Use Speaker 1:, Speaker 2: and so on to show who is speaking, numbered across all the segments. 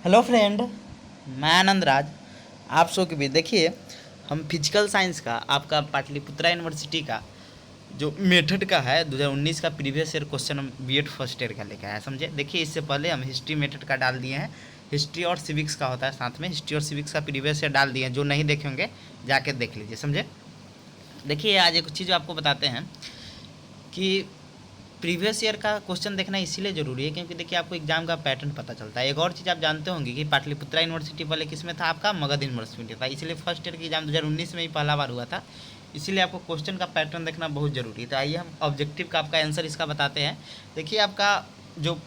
Speaker 1: Hello friend, मैं आनंद राज। आप सो के भी देखिए, हम फिजिकल साइंस का आपका पाटलिपुत्रा यूनिवर्सिटी का जो मेथड का है 2019 का प्रीवियस ईयर क्वेश्चन हम बीएड फर्स्ट ईयर का लेकर आए। समझे, देखिए इससे पहले हम हिस्ट्री मेथड का डाल दिए हैं। हिस्ट्री और सिविक्स का होता है साथ में, हिस्ट्री और सिविक्स का प्रीवियस ईयर डाल दिए हैं। जो नहीं देखे होंगे जाके देख लीजिए। समझे, देखिए आज एक चीज़ आपको बताते हैं कि प्रीवियस ईयर का क्वेश्चन देखना इसीलिए ज़रूरी है क्योंकि देखिए आपको एग्जाम का पैटर्न पता चलता है। एक और चीज़ आप जानते होंगे कि पाटलिपुत्रा यूनिवर्सिटी पहले किस में था, आपका मगध यूनिवर्सिटी था। इसलिए फर्स्ट ईयर की एग्जाम 2019 में ही पहला बार हुआ था। इसीलिए आपको क्वेश्चन का पैटर्न देखना बहुत ज़रूरी है। तो आइए हम ऑब्जेक्टिव का आपका आंसर इसका बताते हैं। देखिए आपका जो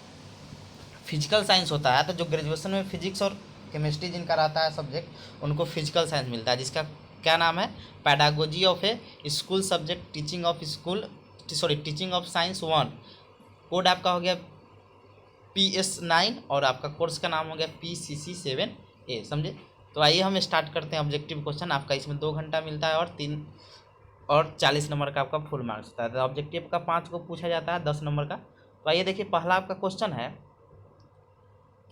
Speaker 1: फिजिकल साइंस होता है, तो जो ग्रेजुएशन में फिजिक्स और केमिस्ट्री जिनका रहता है सब्जेक्ट, उनको फिजिकल साइंस मिलता है, जिसका क्या नाम है, pedagogy of A school subject, teaching of school, sorry teaching of science 1। Code आपका हो गया PS9 और आपका कोर्स का नाम हो गया PCC7A। समझे, तो आइए हम स्टार्ट करते हैं ऑब्जेक्टिव क्वेश्चन। आपका इसमें 2 घंटा मिलता है और 40 नंबर का आपका फुल मार्क्स होता है। तो ऑब्जेक्टिव का 5 को पूछा जाता है 10 नंबर का। तो आइए देखिए, पहला आपका क्वेश्चन है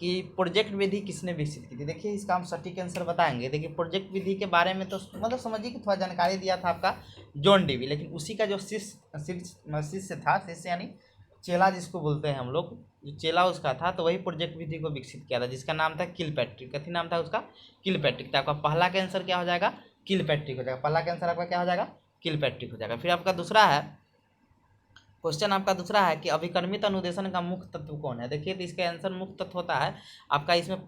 Speaker 1: कि प्रोजेक्ट विधि किसने विकसित की थी। देखिए इसका हम सटीक आंसर बताएंगे। देखिए प्रोजेक्ट विधि के बारे में तो मतलब समझिए कि थोड़ा जानकारी दिया था आपका जॉन डीवी, लेकिन उसी का जो शिष्य था, शिष्य यानी चेला जिसको बोलते हैं हम लोग, जो चेला उसका था, तो वही प्रोजेक्ट विधि को विकसित किया था, जिसका नाम था किलपैट्रिक। कथी नाम था उसका? किलपैट्रिक। तो आपका पहला का आंसर क्या हो जाएगा? किलपैट्रिक हो जाएगा। पहला का आंसर आपका क्या हो जाएगा? किलपैट्रिक हो जाएगा। फिर आपका दूसरा है, क्वेश्चन आपका दूसरा है कि अभिकर्मित अनुदेशन का मुख्य तत्व कौन है। देखिए तो इसका आंसर मुख्य तत्व होता है आपका, इसमें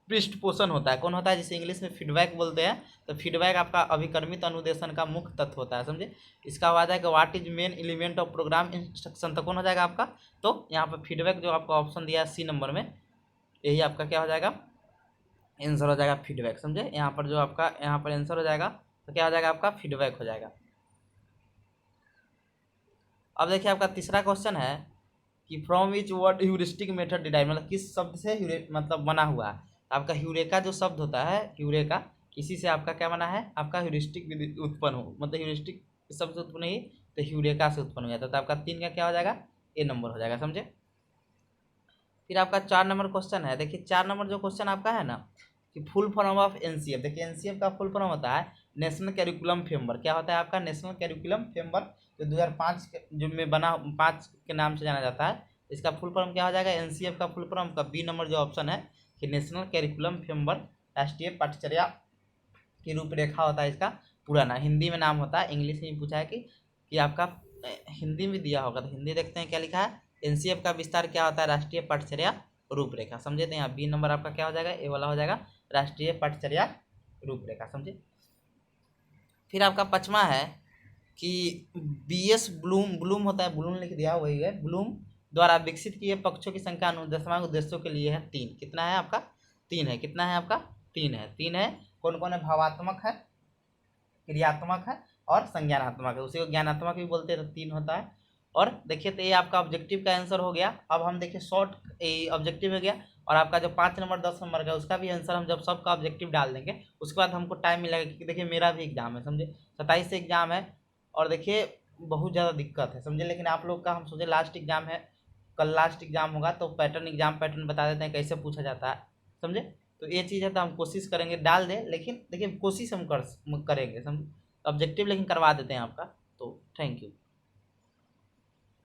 Speaker 1: पृष्ठ पोषण होता है। कौन होता है? जिसे इंग्लिश में फीडबैक बोलते हैं। तो फीडबैक आपका अभिकर्मित अनुदेशन का मुख्य तत्व होता है। समझे, इसका आ जाएगा what is main element of programme instruction. तो कौन हो जाएगा आपका? तो यहाँ पर फीडबैक जो आपका ऑप्शन दिया है C नंबर में, यही आपका क्या हो जाएगा? आंसर हो जाएगा फीडबैक। समझे, यहाँ पर जो आपका यहाँ पर आंसर हो जाएगा, तो क्या हो जाएगा आपका? फीडबैक हो जाएगा। अब देखिए आपका तीसरा क्वेश्चन है कि from which word heuristic method derive, मतलब किस शब्द से मतलब बना हुआ है। तो आपका ह्यूरेका जो शब्द होता है, ह्यूरेका, इसी से आपका क्या बना है? आपका ह्यूरिस्टिक विधि उत्पन्न हो, मतलब ह्यूरिस्टिक शब्द से उत्पन्न नहीं, तो ह्यूरेका से उत्पन्न हो जाता है। तो आपका 3 का क्या हो जाएगा? A नंबर हो जाएगा। समझे, फिर आपका 4 नंबर क्वेश्चन है। देखिए 4 नंबर जो क्वेश्चन आपका है ना, कि फुल फॉर्म ऑफ NCF। देखिए NCF का फुल फॉर्म होता है नेशनल कैरिकुलम फ्रेमवर्क। क्या होता है आपका? नेशनल कैरिकुलम फ्रेमवर्क, जो 2005 जो में बना, 5 के नाम से जाना जाता है। इसका फुल फॉर्म क्या हो जाएगा? NCF का फुल फॉर्म का B नंबर जो ऑप्शन है कि नेशनल कैरिकुलम फ्रेमवर्क, राष्ट्रीय पाठ्यचर्या की रूपरेखा होता है इसका पूरा नाम। हिंदी में नाम होता है, इंग्लिश में पूछा है कि आपका हिंदी में दिया होगा, तो हिंदी देखते हैं क्या लिखा है। NCF का विस्तार क्या होता है? राष्ट्रीय पाठ्यचर्या रूपरेखा। समझे, तो यहाँ B नंबर आपका क्या हो जाएगा? ए वाला हो जाएगा, राष्ट्रीय पाठ्यचर्या रूपरेखा। समझे, फिर आपका 5वां है कि BS ब्लूम, ब्लूम होता है, ब्लूम लिख दिया, वही है ब्लूम, द्वारा विकसित किए पक्षों की संख्या अनुदेशात्मक उद्देश्यों के लिए है 3। कितना है आपका? 3 है। कितना है आपका? 3 है। 3 है। कौन कौन है? भावात्मक है, क्रियात्मक है और संज्ञानात्मक है। उसी को ज्ञानात्मक भी बोलते हैं। तो 3 होता है। और देखिए तो ये आपका ऑब्जेक्टिव का आंसर हो गया। अब हम देखिए शॉर्ट ऑब्जेक्टिव हो गया, और आपका जो 5 नंबर 10 नंबर का उसका भी आंसर हम जब सबका ऑब्जेक्टिव डाल देंगे उसके बाद हमको टाइम मिलेगा, क्योंकि देखिए मेरा भी एग्जाम है। समझे, 27 से एग्जाम है, और देखिए बहुत ज़्यादा दिक्कत है। समझे, लेकिन आप लोग का हम सोचे लास्ट एग्जाम है, कल लास्ट एग्जाम होगा, तो पैटर्न एग्जाम पैटर्न बता देते हैं कैसे पूछा जाता है। समझे, तो ये चीज़ है, तो हम कोशिश करेंगे डाल दें, लेकिन देखिए कोशिश हम करेंगे। समझे, ऑब्जेक्टिव लेकिन करवा देते हैं आपका। तो थैंक यू।